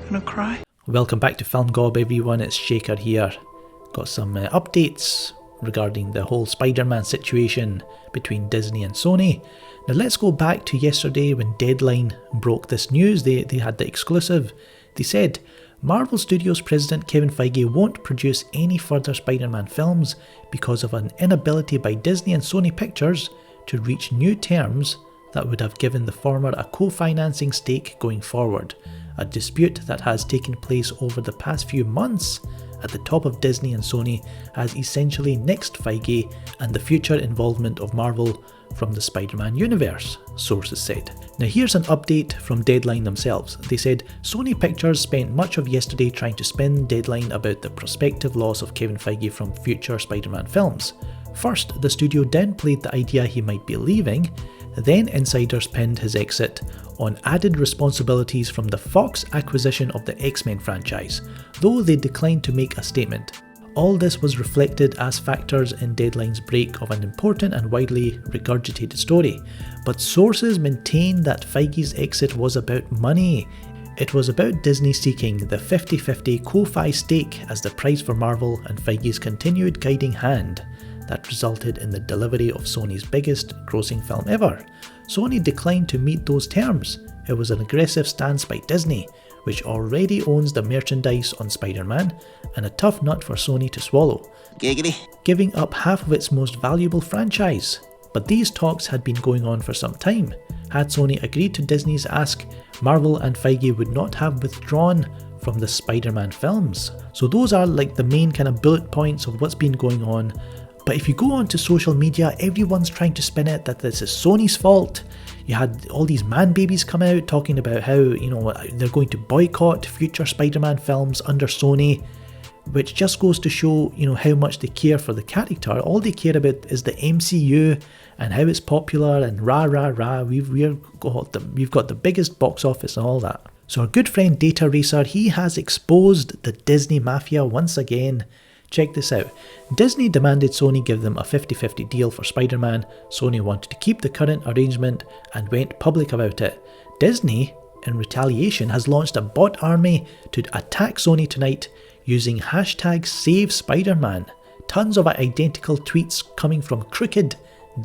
gonna cry? Welcome back to Film Gob everyone, it's Shaker here. Got some updates regarding the whole Spider-Man situation between Disney and Sony. Now let's go back to yesterday when Deadline broke this news. They had the exclusive. They said, Marvel Studios president Kevin Feige won't produce any further Spider-Man films because of an inability by Disney and Sony Pictures to reach new terms that would have given the former a co-financing stake going forward. A dispute that has taken place over the past few months at the top of Disney and Sony has essentially nixed Feige and the future involvement of Marvel from the Spider-Man universe, sources said. Now here's an update from Deadline themselves. They said Sony Pictures spent much of yesterday trying to spin Deadline about the prospective loss of Kevin Feige from future Spider-Man films. First, the studio downplayed the idea he might be leaving, then insiders pinned his exit on added responsibilities from the Fox acquisition of the X-Men franchise, though they declined to make a statement. All this was reflected as factors in Deadline's break of an important and widely regurgitated story, but sources maintain that Feige's exit was about money. It was about Disney seeking the 50-50 co-fi stake as the price for Marvel and Feige's continued guiding hand that resulted in the delivery of Sony's biggest grossing film ever. Sony declined to meet those terms. It was an aggressive stance by Disney, which already owns the merchandise on Spider-Man, and a tough nut for Sony to swallow, Giggity. giving up half of its most valuable franchise. But these talks had been going on for some time. Had Sony agreed to Disney's ask, Marvel and Feige would not have withdrawn from the Spider-Man films. So those are like the main kind of bullet points of what's been going on. But if you go onto social media, everyone's trying to spin it that this is Sony's fault. You had all these man babies come out talking about how, they're going to boycott future Spider-Man films under Sony, which just goes to show, how much they care for the character. All they care about is the MCU and how it's popular and rah rah rah. We've got the biggest box office and all that. So our good friend Data Racer, he has exposed the Disney mafia once again. Check this out. Disney demanded Sony give them a 50-50 deal for Spider-Man. Sony wanted to keep the current arrangement and went public about it. Disney, in retaliation, has launched a bot army to attack Sony tonight using hashtag #SaveSpiderman. Tons of identical tweets coming from crooked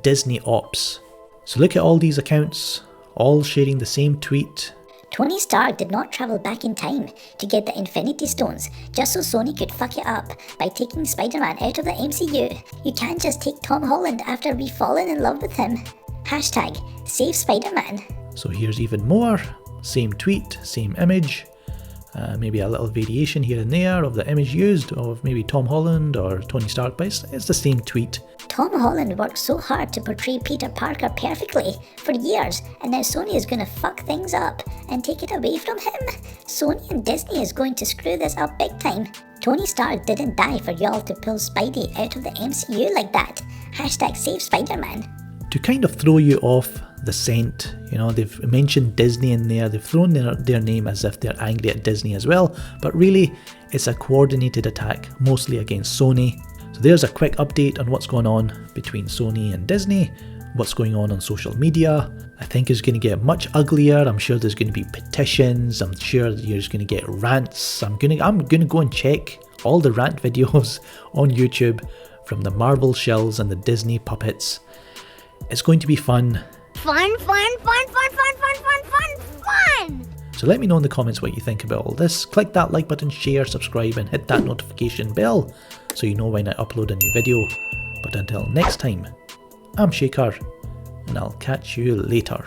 Disney ops. So look at all these accounts, all sharing the same tweet. Tony Stark did not travel back in time to get the Infinity Stones just so Sony could fuck it up by taking Spider-Man out of the MCU. You can't just take Tom Holland after we've fallen in love with him. Hashtag Save Spider-Man. So here's even more. Same tweet, same image. Maybe a little variation here and there of the image used of maybe Tom Holland or Tony Stark, but it's the same tweet. Tom Holland worked so hard to portray Peter Parker perfectly for years, and now Sony is gonna fuck things up and take it away from him. Sony and Disney is going to screw this up big time. Tony Stark didn't die for y'all to pull Spidey out of the MCU like that. Hashtag Save Spider-Man. To kind of throw you off the scent, they've mentioned Disney in there, they've thrown their name as if they're angry at Disney as well, but really it's a coordinated attack, mostly against Sony. So there's a quick update on what's going on between Sony and Disney, what's going on social media. I think it's going to get much uglier. I'm sure there's going to be petitions, I'm sure you're just going to get rants. I'm going to go and check all the rant videos on YouTube from the Marvel shills and the Disney puppets. It's going to be fun. Fun. So let me know in the comments what you think about all this. Click that like button, share, subscribe and hit that notification bell so you know when I upload a new video. But until next time, I'm Shaker and I'll catch you later.